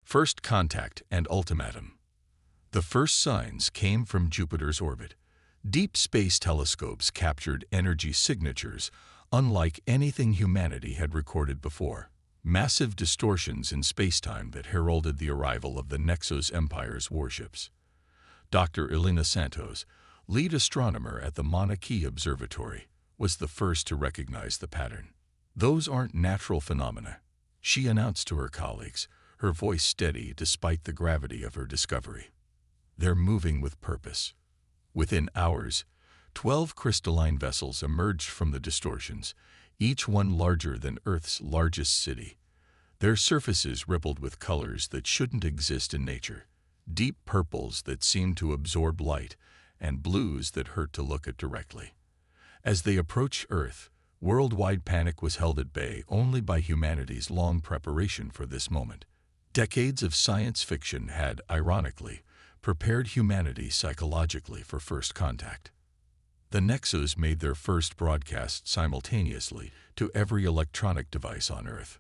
First contact and ultimatum. The first signs came from Jupiter's orbit. Deep space telescopes captured energy signatures unlike anything humanity had recorded before. Massive distortions in spacetime that heralded the arrival of the Nexos Empire's warships. Dr. Elena Santos, lead astronomer at the Mauna Kea Observatory, was the first to recognize the pattern. "Those aren't natural phenomena," she announced to her colleagues, her voice steady despite the gravity of her discovery. "They're moving with purpose." Within hours, 12 crystalline vessels emerged from the distortions, each one larger than Earth's largest city. Their surfaces rippled with colors that shouldn't exist in nature, deep purples that seemed to absorb light, and blues that hurt to look at directly. As they approached Earth, worldwide panic was held at bay only by humanity's long preparation for this moment. Decades of science fiction had, ironically, prepared humanity psychologically for first contact. The Nexos made their first broadcast simultaneously to every electronic device on Earth.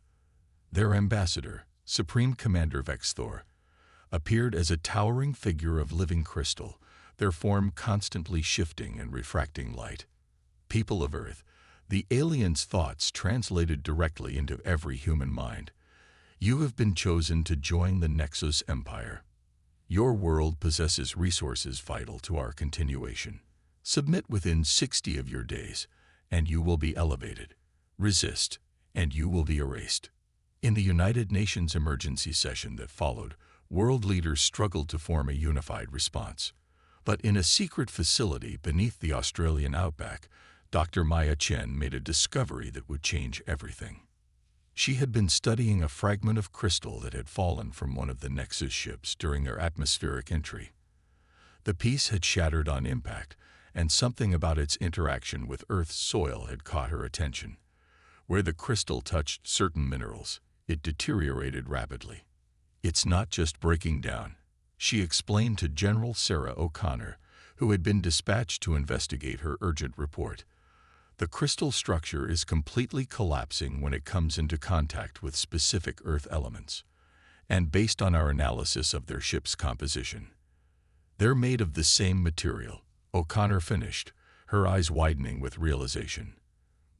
Their ambassador, Supreme Commander Vexthor, appeared as a towering figure of living crystal, their form constantly shifting and refracting light. "People of Earth," the aliens' thoughts translated directly into every human mind. "You have been chosen to join the Nexos Empire. Your world possesses resources vital to our continuation. Submit within 60 of your days, and you will be elevated. Resist, and you will be erased." In the United Nations emergency session that followed, world leaders struggled to form a unified response. But in a secret facility beneath the Australian outback, Dr. Maya Chen made a discovery that would change everything. She had been studying a fragment of crystal that had fallen from one of the Nexus ships during their atmospheric entry. The piece had shattered on impact, and something about its interaction with Earth's soil had caught her attention. Where the crystal touched certain minerals, it deteriorated rapidly. "It's not just breaking down," she explained to General Sarah O'Connor, who had been dispatched to investigate her urgent report. "The crystal structure is completely collapsing when it comes into contact with specific Earth elements. And based on our analysis of their ship's composition, they're made of the same material," O'Connor finished, her eyes widening with realization.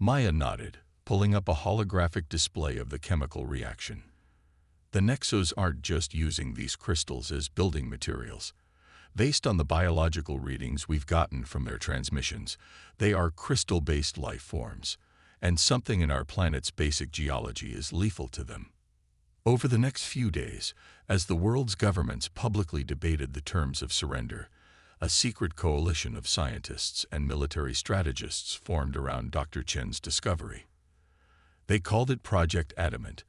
Maya nodded, pulling up a holographic display of the chemical reaction. "The Nexos aren't just using these crystals as building materials. Based on the biological readings we've gotten from their transmissions, they are crystal-based life forms, and something in our planet's basic geology is lethal to them." Over the next few days, as the world's governments publicly debated the terms of surrender, a secret coalition of scientists and military strategists formed around Dr. Chen's discovery. They called it Project Adamant,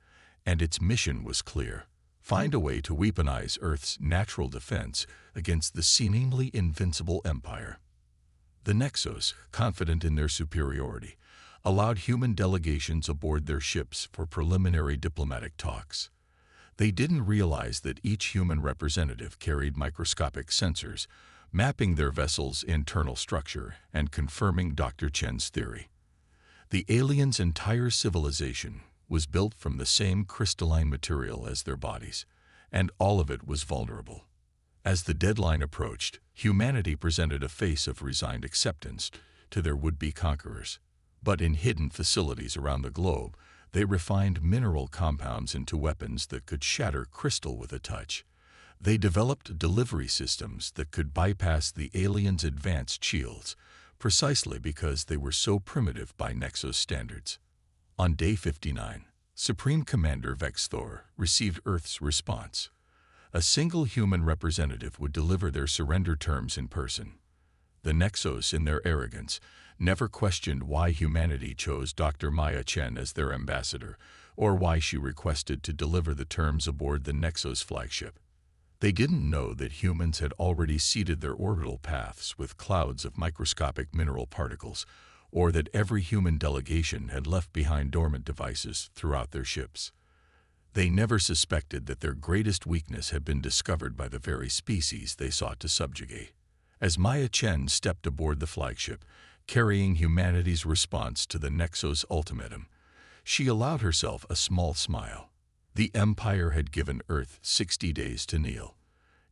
and its mission was clear: find a way to weaponize Earth's natural defense against the seemingly invincible empire. The Nexos, confident in their superiority, allowed human delegations aboard their ships for preliminary diplomatic talks. They didn't realize that each human representative carried microscopic sensors, mapping their vessel's internal structure and confirming Dr. Chen's theory. The aliens' entire civilization was built from the same crystalline material as their bodies, and all of it was vulnerable. As the deadline approached, humanity presented a face of resigned acceptance to their would-be conquerors. But in hidden facilities around the globe, they refined mineral compounds into weapons that could shatter crystal with a touch. They developed delivery systems that could bypass the aliens' advanced shields, precisely because they were so primitive by Nexos standards. On day 59, Supreme Commander Vexthor received Earth's response. A single human representative would deliver their surrender terms in person. The Nexos, in their arrogance, never questioned why humanity chose Dr. Maya Chen as their ambassador, or why she requested to deliver the terms aboard the Nexos flagship. They didn't know that humans had already seeded their orbital paths with clouds of microscopic mineral particles, or that every human delegation had left behind dormant devices throughout their ships. They never suspected that their greatest weakness had been discovered by the very species they sought to subjugate. As Maya Chen stepped aboard the flagship, carrying humanity's response to the Nexos ultimatum, she allowed herself a small smile. The Empire had given Earth 60 days to kneel.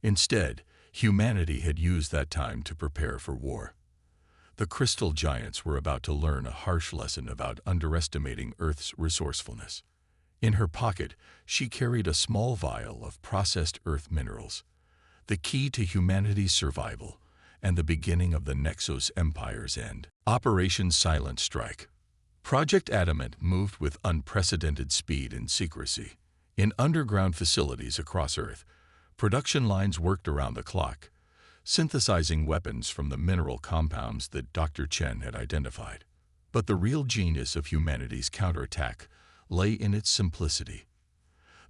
Instead, humanity had used that time to prepare for war. The crystal giants were about to learn a harsh lesson about underestimating Earth's resourcefulness. In her pocket, she carried a small vial of processed Earth minerals, the key to humanity's survival and the beginning of the Nexus Empire's end. Operation Silent Strike. Project Adamant moved with unprecedented speed and secrecy. In underground facilities across Earth, production lines worked around the clock, synthesizing weapons from the mineral compounds that Dr. Chen had identified. But the real genius of humanity's counterattack lay in its simplicity.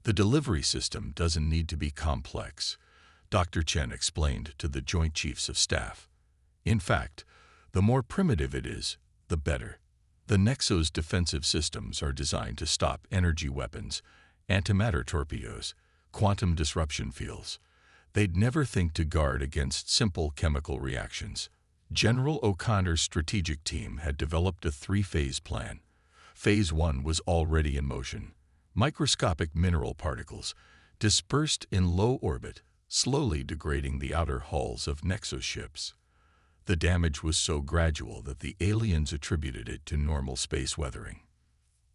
The delivery system doesn't need to be complex, Dr. Chen explained to the Joint Chiefs of Staff. In fact, the more primitive it is, the better. The Nexo's defensive systems are designed to stop energy weapons, antimatter torpedoes, quantum disruption fields. They'd never think to guard against simple chemical reactions. General O'Connor's strategic team had developed a three-phase plan. Phase 1 was already in motion. Microscopic mineral particles, dispersed in low orbit, slowly degrading the outer hulls of Nexus ships. The damage was so gradual that the aliens attributed it to normal space weathering.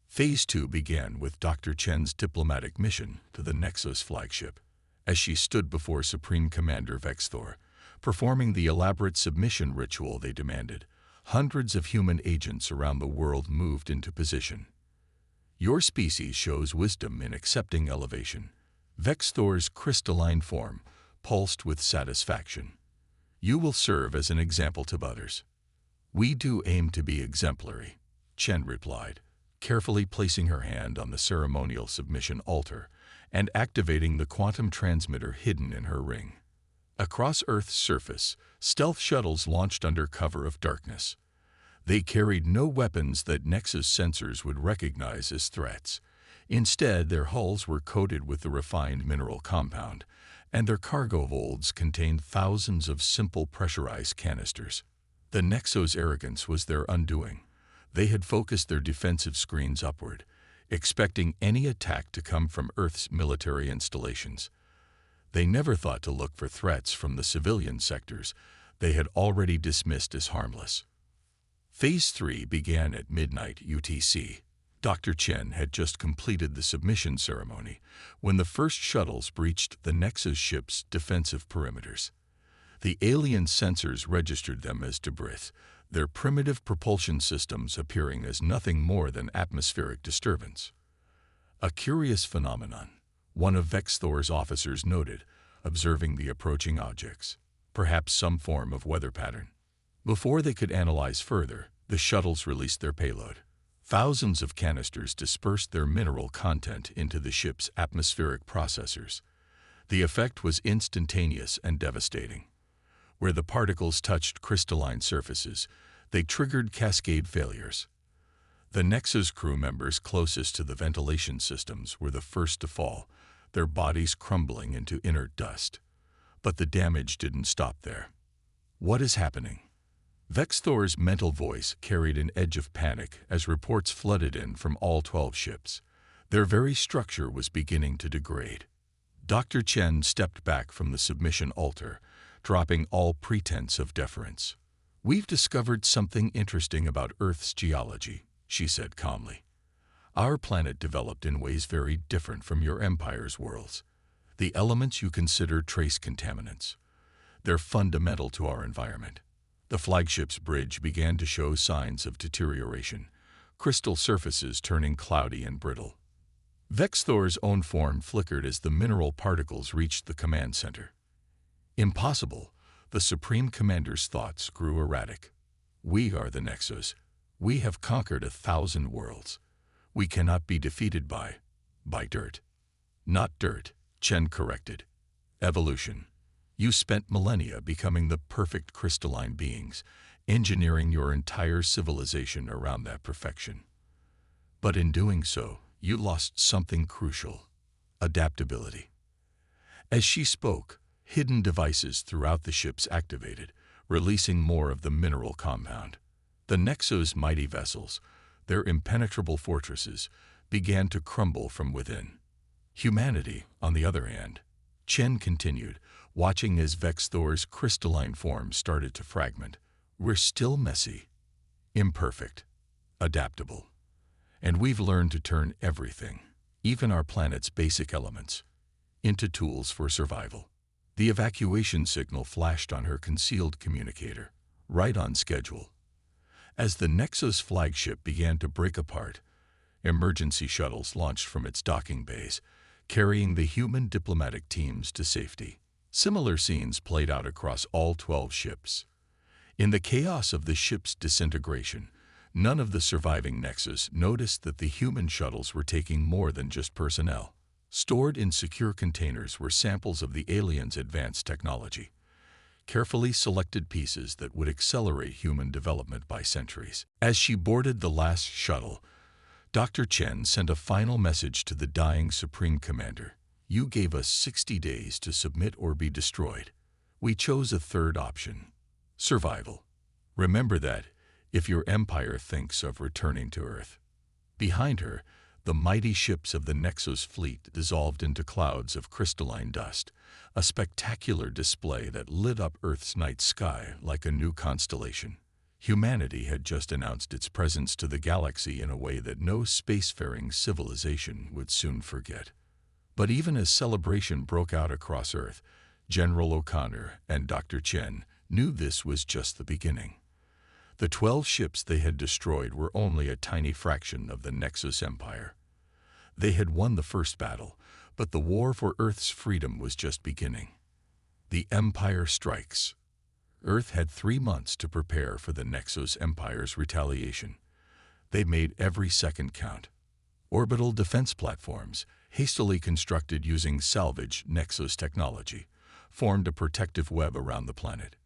Phase 2 began with Dr. Chen's diplomatic mission to the Nexus flagship. As she stood before Supreme Commander Vexthor, performing the elaborate submission ritual they demanded, hundreds of human agents around the world moved into position. Your species shows wisdom in accepting elevation. Vexthor's crystalline form pulsed with satisfaction. You will serve as an example to others. We do aim to be exemplary, Chen replied, carefully placing her hand on the ceremonial submission altar and activating the quantum transmitter hidden in her ring. Across Earth's surface, stealth shuttles launched under cover of darkness. They carried no weapons that Nexus sensors would recognize as threats. Instead, their hulls were coated with the refined mineral compound, and their cargo holds contained thousands of simple pressurized canisters. The Nexus' arrogance was their undoing. They had focused their defensive screens upward, expecting any attack to come from Earth's military installations. They never thought to look for threats from the civilian sectors they had already dismissed as harmless. Phase 3 began at midnight UTC. Dr. Chen had just completed the submission ceremony when the first shuttles breached the Nexus ship's defensive perimeters. The alien sensors registered them as debris, their primitive propulsion systems appearing as nothing more than atmospheric disturbance. A curious phenomenon, one of Vexthor's officers noted, observing the approaching objects, perhaps some form of weather pattern. Before they could analyze further, the shuttles released their payload. Thousands of canisters dispersed their mineral content into the ship's atmospheric processors. The effect was instantaneous and devastating. Where the particles touched crystalline surfaces, they triggered cascade failures. The Nexus crew members closest to the ventilation systems were the first to fall, their bodies crumbling into inert dust. But the damage didn't stop there. What is happening? Vexthor's mental voice carried an edge of panic as reports flooded in from all 12 ships. Their very structure was beginning to degrade. Dr. Chen stepped back from the submission altar, dropping all pretense of deference. "We've discovered something interesting about Earth's geology," she said calmly. "Our planet developed in ways very different from your Empire's worlds. The elements you consider trace contaminants. They're fundamental to our environment." The flagship's bridge began to show signs of deterioration, crystal surfaces turning cloudy and brittle. Vexthor's own form flickered as the mineral particles reached the command center. Impossible, the Supreme Commander's thoughts grew erratic. "We are the Nexus. We have conquered 1,000 worlds. We cannot be defeated by dirt." "Not dirt," Chen corrected. "Evolution. You spent millennia becoming the perfect crystalline beings, engineering your entire civilization around that perfection. But in doing so, you lost something crucial: adaptability." As she spoke, hidden devices throughout the ships activated, releasing more of the mineral compound. The Nexus' mighty vessels, their impenetrable fortresses, began to crumble from within. Humanity, on the other hand, Chen continued, watching as Vex Thor's crystalline form started to fragment. We're still messy, imperfect, adaptable. And we've learned to turn everything, even our planet's basic elements, into tools for survival. The evacuation signal flashed on her concealed communicator, right on schedule. As the Nexus flagship began to break apart, emergency shuttles launched from its docking bays, carrying the human diplomatic teams to safety. Similar scenes played out across all 12 ships. In the chaos of the ship's disintegration, none of the surviving Nexus noticed that the human shuttles were taking more than just personnel. Stored in secure containers were samples of the aliens' advanced technology, carefully selected pieces that would accelerate human development by centuries. As she boarded the last shuttle, Dr. Chen sent a final message to the dying Supreme Commander. You gave us 60 days to submit or be destroyed. We chose a third option: survival. Remember that if your empire thinks of returning to Earth. Behind her, the mighty ships of the Nexus fleet dissolved into clouds of crystalline dust, a spectacular display that lit up Earth's night sky like a new constellation. Humanity had just announced its presence to the galaxy in a way that no spacefaring civilization would soon forget. But even as celebration broke out across Earth, General O'Connor and Dr. Chen knew this was just the beginning. The 12 ships they had destroyed were only a tiny fraction of the Nexus Empire. They had won the first battle, but the war for Earth's freedom was just beginning. The Empire strikes. Earth had 3 months to prepare for the Nexus Empire's retaliation. They made every second count. Orbital defense platforms, hastily constructed using salvaged Nexus technology, formed a protective web around the planet.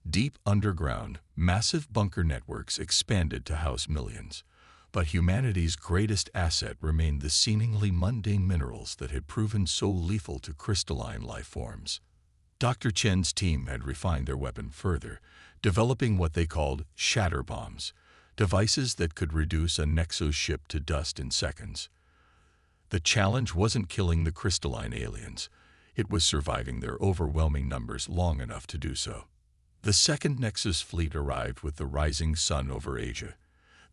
Deep underground, massive bunker networks expanded to house millions. But humanity's greatest asset remained the seemingly mundane minerals that had proven so lethal to crystalline life forms. Dr. Chen's team had refined their weapon further, developing what they called shatter bombs, devices that could reduce a Nexus ship to dust in seconds. The challenge wasn't killing the crystalline aliens. It was surviving their overwhelming numbers long enough to do so. The second Nexus fleet arrived with the rising sun over Asia.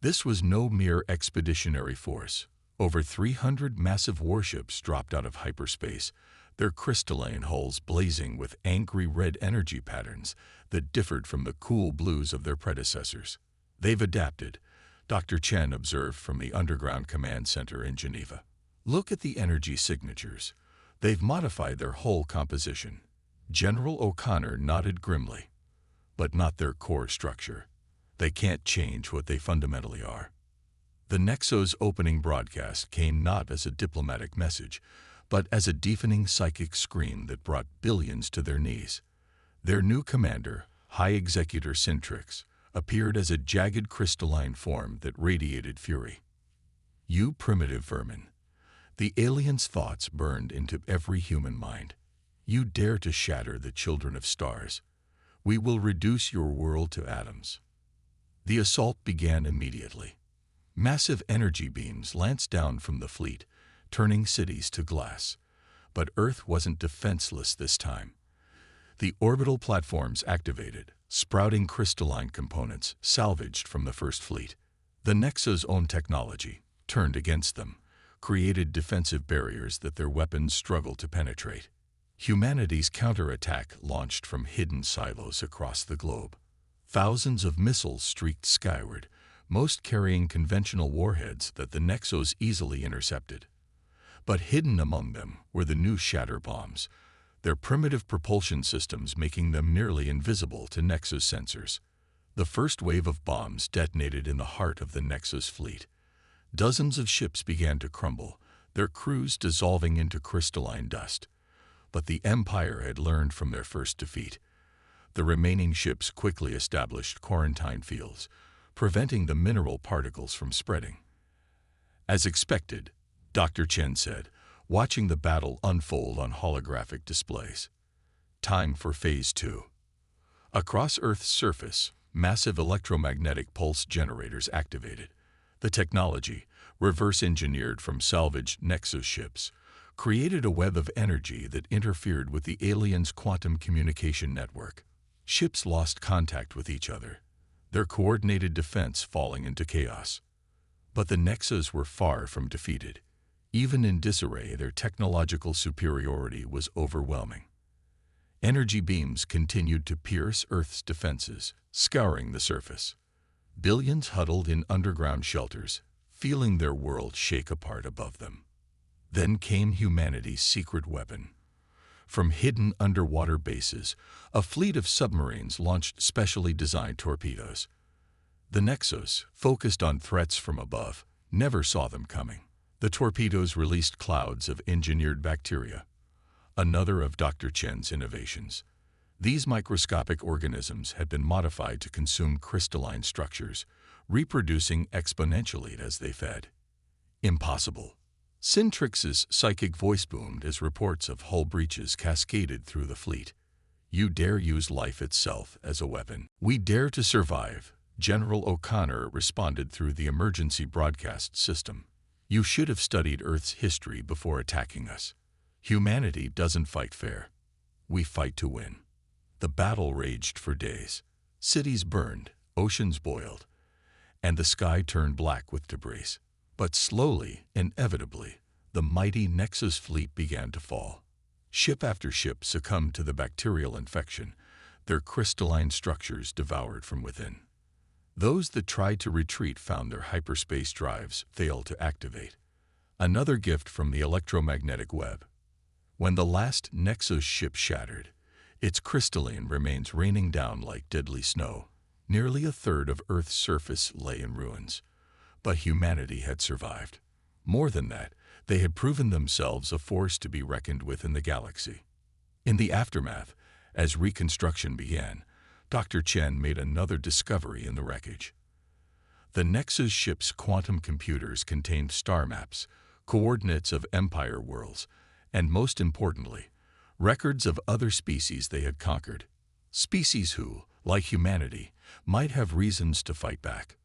This was no mere expeditionary force. Over 300 massive warships dropped out of hyperspace, their crystalline hulls blazing with angry red energy patterns that differed from the cool blues of their predecessors. They've adapted, Dr. Chen observed from the underground command center in Geneva. Look at the energy signatures. They've modified their hull composition. General O'Connor nodded grimly. But not their core structure. They can't change what they fundamentally are. The Nexus opening broadcast came not as a diplomatic message, but as a deafening psychic scream that brought billions to their knees. Their new commander, High Executor Syntrix, appeared as a jagged crystalline form that radiated fury. You primitive vermin. The aliens' thoughts burned into every human mind. You dare to shatter the children of stars. We will reduce your world to atoms. The assault began immediately. Massive energy beams lanced down from the fleet, turning cities to glass. But Earth wasn't defenseless this time. The orbital platforms activated, sprouting crystalline components salvaged from the First Fleet. The Nexus' own technology, turned against them, created defensive barriers that their weapons struggled to penetrate. Humanity's counterattack launched from hidden silos across the globe. Thousands of missiles streaked skyward, most carrying conventional warheads that the Nexus easily intercepted. But hidden among them were the new shatter bombs, their primitive propulsion systems making them nearly invisible to Nexus sensors. The first wave of bombs detonated in the heart of the Nexus fleet. Dozens of ships began to crumble, their crews dissolving into crystalline dust. But the Empire had learned from their first defeat. The remaining ships quickly established quarantine fields, preventing the mineral particles from spreading. As expected, Dr. Chen said, watching the battle unfold on holographic displays. Time for Phase 2. Across Earth's surface, massive electromagnetic pulse generators activated. The technology, reverse-engineered from salvaged Nexus ships, created a web of energy that interfered with the aliens' quantum communication network. Ships lost contact with each other, their coordinated defense falling into chaos. But the Nexus were far from defeated. Even in disarray, their technological superiority was overwhelming. Energy beams continued to pierce Earth's defenses, scouring the surface. Billions huddled in underground shelters, feeling their world shake apart above them. Then came humanity's secret weapon. From hidden underwater bases, a fleet of submarines launched specially designed torpedoes. The Nexus, focused on threats from above, never saw them coming. The torpedoes released clouds of engineered bacteria, another of Dr. Chen's innovations. These microscopic organisms had been modified to consume crystalline structures, reproducing exponentially as they fed. Impossible. Syntrix's psychic voice boomed as reports of hull breaches cascaded through the fleet. You dare use life itself as a weapon. We dare to survive, General O'Connor responded through the emergency broadcast system. You should have studied Earth's history before attacking us. Humanity doesn't fight fair. We fight to win. The battle raged for days. Cities burned, oceans boiled, and the sky turned black with debris. But slowly, inevitably, the mighty Nexus fleet began to fall. Ship after ship succumbed to the bacterial infection, their crystalline structures devoured from within. Those that tried to retreat found their hyperspace drives fail to activate. Another gift from the electromagnetic web. When the last Nexus ship shattered, its crystalline remains raining down like deadly snow. Nearly a third of Earth's surface lay in ruins. But humanity had survived. More than that, they had proven themselves a force to be reckoned with in the galaxy. In the aftermath, as reconstruction began, Dr. Chen made another discovery in the wreckage. The Nexus ship's quantum computers contained star maps, coordinates of empire worlds, and most importantly, records of other species they had conquered. Species who, like humanity, might have reasons to fight back.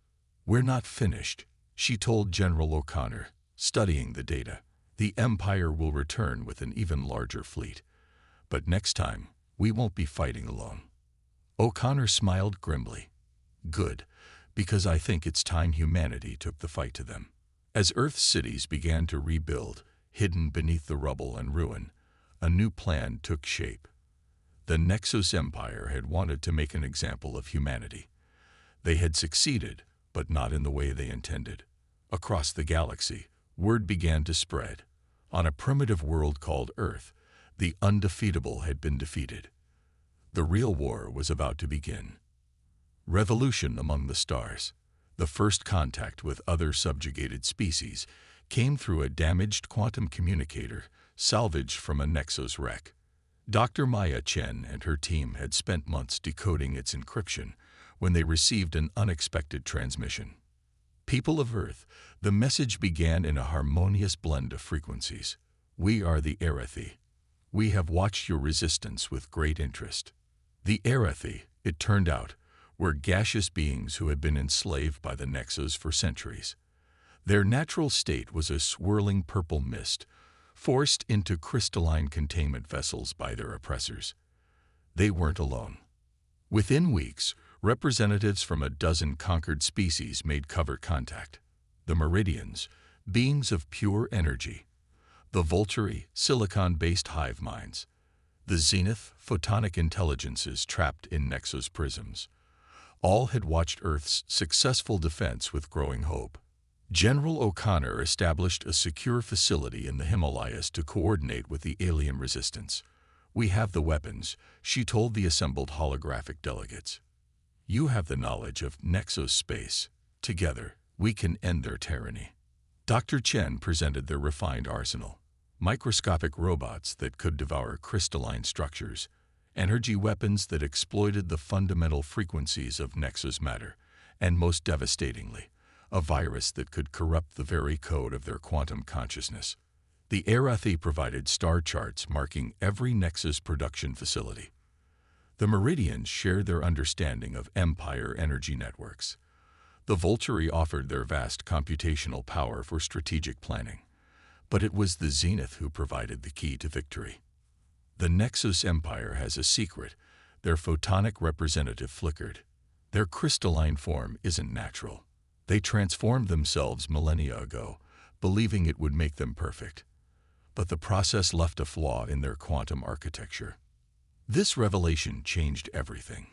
We're not finished, she told General O'Connor, studying the data. The Empire will return with an even larger fleet. But next time, we won't be fighting alone. O'Connor smiled grimly. Good, because I think it's time humanity took the fight to them. As Earth's cities began to rebuild, hidden beneath the rubble and ruin, a new plan took shape. The Nexus Empire had wanted to make an example of humanity. They had succeeded, but not in the way they intended. Across the galaxy, word began to spread. On a primitive world called Earth, the undefeatable had been defeated. The real war was about to begin. Revolution among the stars. The first contact with other subjugated species came through a damaged quantum communicator salvaged from a Nexus wreck. Dr. Maya Chen and her team had spent months decoding its encryption when they received an unexpected transmission. People of Earth, the message began in a harmonious blend of frequencies. We are the Arathi. We have watched your resistance with great interest. The Arathi, it turned out, were gaseous beings who had been enslaved by the Nexus for centuries. Their natural state was a swirling purple mist, forced into crystalline containment vessels by their oppressors. They weren't alone. Within weeks, representatives from a dozen conquered species made covert contact. The Meridians, beings of pure energy. The Vulturi, silicon-based hive minds. The Zenith, photonic intelligences trapped in Nexus prisms. All had watched Earth's successful defense with growing hope. General O'Connor established a secure facility in the Himalayas to coordinate with the alien resistance. We have the weapons, she told the assembled holographic delegates. You have the knowledge of Nexus space. Together, we can end their tyranny. Dr. Chen presented their refined arsenal. Microscopic robots that could devour crystalline structures, energy weapons that exploited the fundamental frequencies of Nexus matter, and most devastatingly, a virus that could corrupt the very code of their quantum consciousness. The Arathi provided star charts marking every Nexus production facility. The Meridians shared their understanding of empire energy networks. The Vulturi offered their vast computational power for strategic planning. But it was the Zenith who provided the key to victory. The Nexus Empire has a secret. Their photonic representative flickered. Their crystalline form isn't natural. They transformed themselves millennia ago, believing it would make them perfect. But the process left a flaw in their quantum architecture. This revelation changed everything.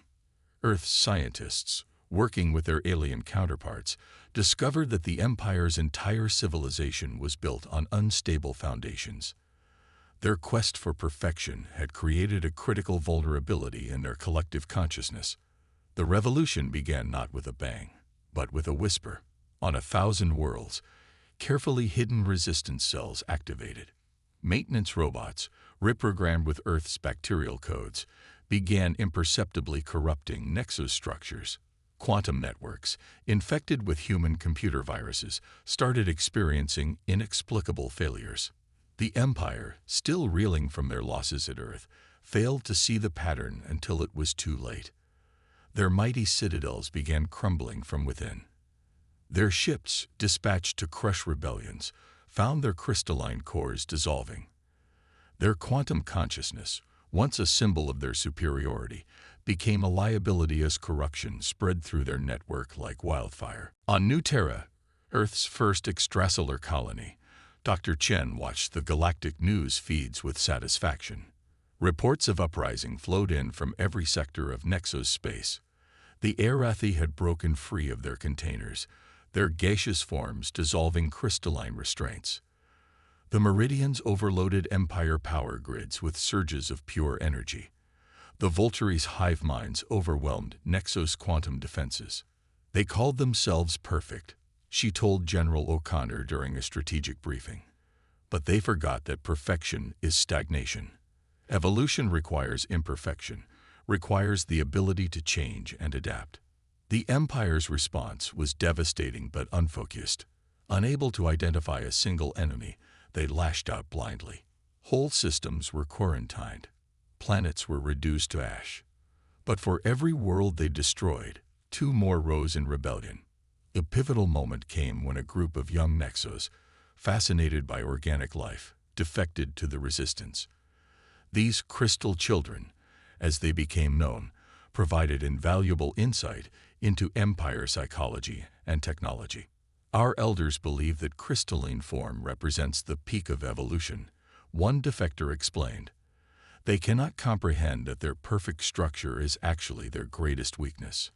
Earth's scientists, working with their alien counterparts, discovered that the Empire's entire civilization was built on unstable foundations. Their quest for perfection had created a critical vulnerability in their collective consciousness. The revolution began not with a bang, but with a whisper. On 1,000 worlds, carefully hidden resistance cells activated. Maintenance robots, reprogrammed with Earth's bacterial codes, began imperceptibly corrupting Nexus structures. Quantum networks, infected with human computer viruses, started experiencing inexplicable failures. The Empire, still reeling from their losses at Earth, failed to see the pattern until it was too late. Their mighty citadels began crumbling from within. Their ships, dispatched to crush rebellions, found their crystalline cores dissolving. Their quantum consciousness, once a symbol of their superiority, became a liability as corruption spread through their network like wildfire. On New Terra, Earth's first extrasolar colony, Dr. Chen watched the galactic news feeds with satisfaction. Reports of uprising flowed in from every sector of Nexus space. The Arathi had broken free of their containers, their gaseous forms dissolving crystalline restraints. The Meridians overloaded Empire power grids with surges of pure energy. The Volturi's hive minds overwhelmed Nexus quantum defenses. They called themselves perfect, she told General O'Connor during a strategic briefing. But they forgot that perfection is stagnation. Evolution requires imperfection, requires the ability to change and adapt. The Empire's response was devastating but unfocused. Unable to identify a single enemy, they lashed out blindly. Whole systems were quarantined. Planets were reduced to ash. But for every world they destroyed, 2 more rose in rebellion. A pivotal moment came when a group of young Nexus, fascinated by organic life, defected to the resistance. These crystal children, as they became known, provided invaluable insight into Empire psychology and technology. Our elders believe that crystalline form represents the peak of evolution, one defector explained. They cannot comprehend that their perfect structure is actually their greatest weakness.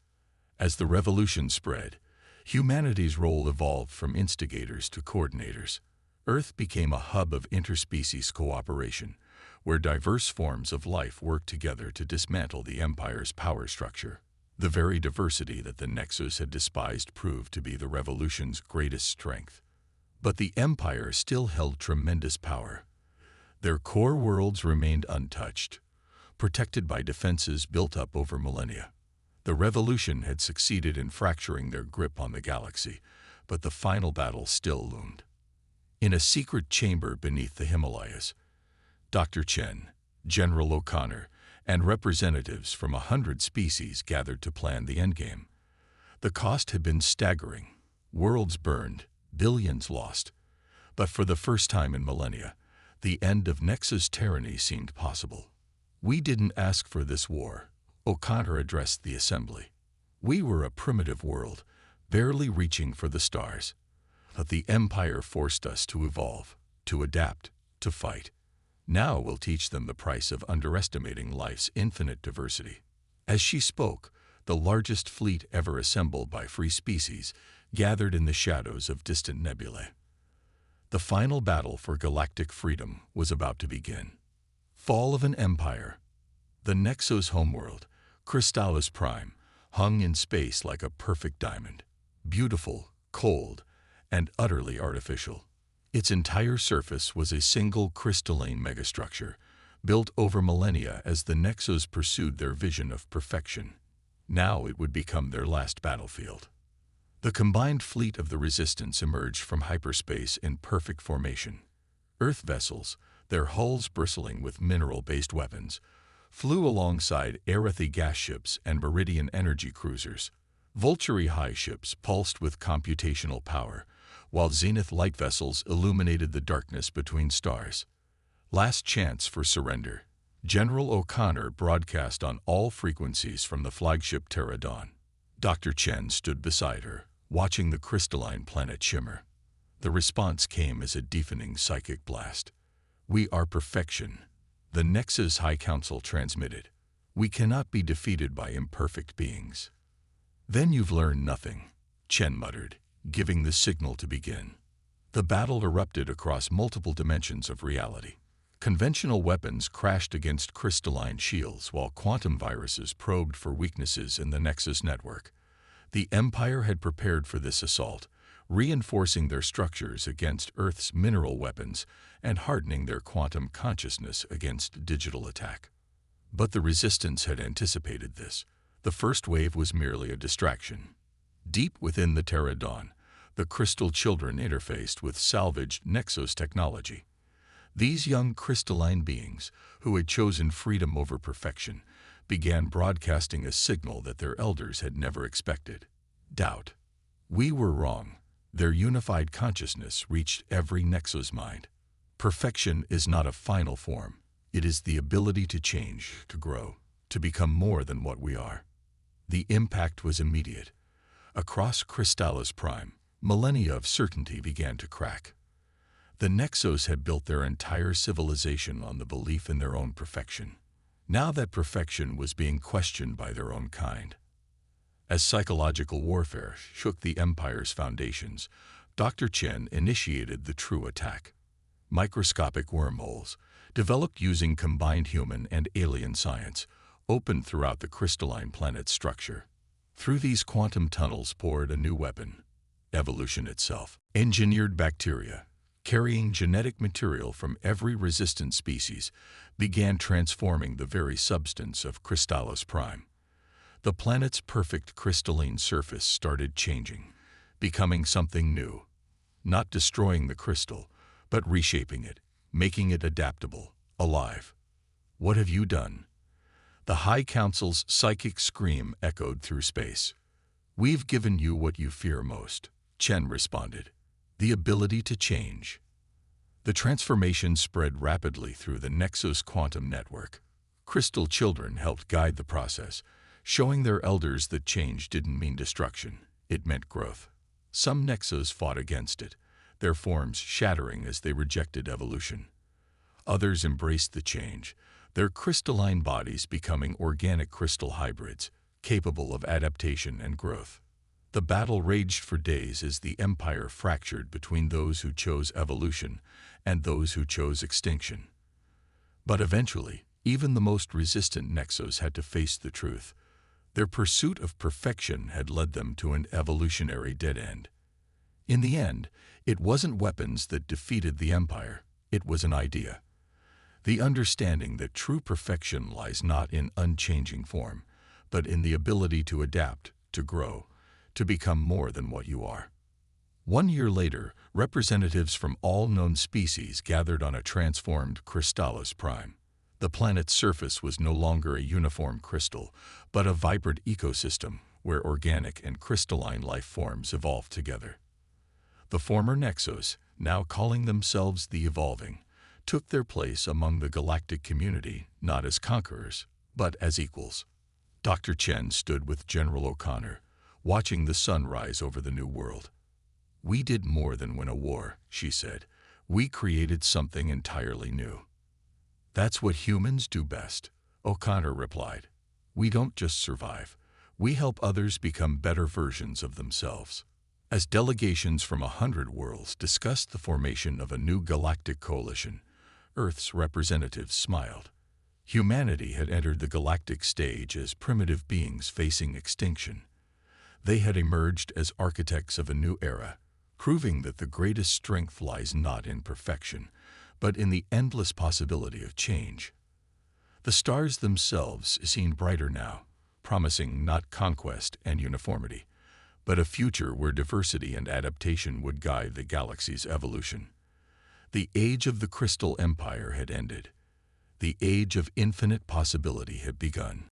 As the revolution spread, humanity's role evolved from instigators to coordinators. Earth became a hub of interspecies cooperation, where diverse forms of life worked together to dismantle the Empire's power structure. The very diversity that the Nexus had despised proved to be the revolution's greatest strength. But the Empire still held tremendous power. Their core worlds remained untouched, protected by defenses built up over millennia. The revolution had succeeded in fracturing their grip on the galaxy, but the final battle still loomed. In a secret chamber beneath the Himalayas, Dr. Chen, General O'Connor, and representatives from 100 species gathered to plan the endgame. The cost had been staggering. Worlds burned, billions lost. But for the first time in millennia, the end of Nexus tyranny seemed possible. "We didn't ask for this war," O'Connor addressed the assembly. "We were a primitive world, barely reaching for the stars. But the Empire forced us to evolve, to adapt, to fight. Now we'll teach them the price of underestimating life's infinite diversity." As she spoke, the largest fleet ever assembled by free species gathered in the shadows of distant nebulae. The final battle for galactic freedom was about to begin. Fall of an Empire. The Nexus homeworld, Crystallis Prime, hung in space like a perfect diamond. Beautiful, cold, and utterly artificial. Its entire surface was a single crystalline megastructure, built over millennia as the Nexus pursued their vision of perfection. Now it would become their last battlefield. The combined fleet of the Resistance emerged from hyperspace in perfect formation. Earth vessels, their hulls bristling with mineral-based weapons, flew alongside Arathi gas ships and Meridian energy cruisers. Volturi high ships pulsed with computational power, while zenith light vessels illuminated the darkness between stars. Last chance for surrender. General O'Connor broadcast on all frequencies from the flagship Pterodon. Dr. Chen stood beside her, watching the crystalline planet shimmer. The response came as a deafening psychic blast. "We are perfection," the Nexus High Council transmitted. "We cannot be defeated by imperfect beings." "Then you've learned nothing," Chen muttered, giving the signal to begin. The battle erupted across multiple dimensions of reality. Conventional weapons crashed against crystalline shields while quantum viruses probed for weaknesses in the Nexus network. The Empire had prepared for this assault, reinforcing their structures against Earth's mineral weapons and hardening their quantum consciousness against digital attack. But the Resistance had anticipated this. The first wave was merely a distraction. Deep within the Pterodon, the Crystal Children interfaced with salvaged Nexus technology. These young crystalline beings, who had chosen freedom over perfection, began broadcasting a signal that their elders had never expected: doubt. We were wrong. Their unified consciousness reached every Nexus mind. Perfection is not a final form. It is the ability to change, to grow, to become more than what we are. The impact was immediate. Across Crystallis Prime, millennia of certainty began to crack. The Nexos had built their entire civilization on the belief in their own perfection. Now that perfection was being questioned by their own kind. As psychological warfare shook the Empire's foundations, Dr. Chen initiated the true attack. Microscopic wormholes, developed using combined human and alien science, opened throughout the crystalline planet's structure. Through these quantum tunnels poured a new weapon: evolution itself. Engineered bacteria, carrying genetic material from every resistant species, began transforming the very substance of Crystallis Prime. The planet's perfect crystalline surface started changing, becoming something new. Not destroying the crystal, but reshaping it, making it adaptable, alive. "What have you done?" The High Council's psychic scream echoed through space. "We've given you what you fear most," Chen responded: the ability to change. The transformation spread rapidly through the Nexus quantum network. Crystal Children helped guide the process, showing their elders that change didn't mean destruction, it meant growth. Some Nexus fought against it, their forms shattering as they rejected evolution. Others embraced the change, their crystalline bodies becoming organic crystal hybrids, capable of adaptation and growth. The battle raged for days as the Empire fractured between those who chose evolution and those who chose extinction. But eventually, even the most resistant Nexos had to face the truth. Their pursuit of perfection had led them to an evolutionary dead end. In the end, it wasn't weapons that defeated the Empire, it was an idea. The understanding that true perfection lies not in unchanging form, but in the ability to adapt, to grow, to become more than what you are. 1 year later, representatives from all known species gathered on a transformed Crystallis Prime. The planet's surface was no longer a uniform crystal, but a vibrant ecosystem where organic and crystalline life forms evolved together. The former Nexos, now calling themselves the Evolving, took their place among the galactic community not as conquerors, but as equals. Dr. Chen stood with General O'Connor, watching the sun rise over the new world. "We did more than win a war," she said. "We created something entirely new." "That's what humans do best," O'Connor replied. "We don't just survive. We help others become better versions of themselves." As delegations from 100 worlds discussed the formation of a new galactic coalition, Earth's representatives smiled. Humanity had entered the galactic stage as primitive beings facing extinction. They had emerged as architects of a new era, proving that the greatest strength lies not in perfection, but in the endless possibility of change. The stars themselves seemed brighter now, promising not conquest and uniformity, but a future where diversity and adaptation would guide the galaxy's evolution. The age of the Crystal Empire had ended. The age of infinite possibility had begun.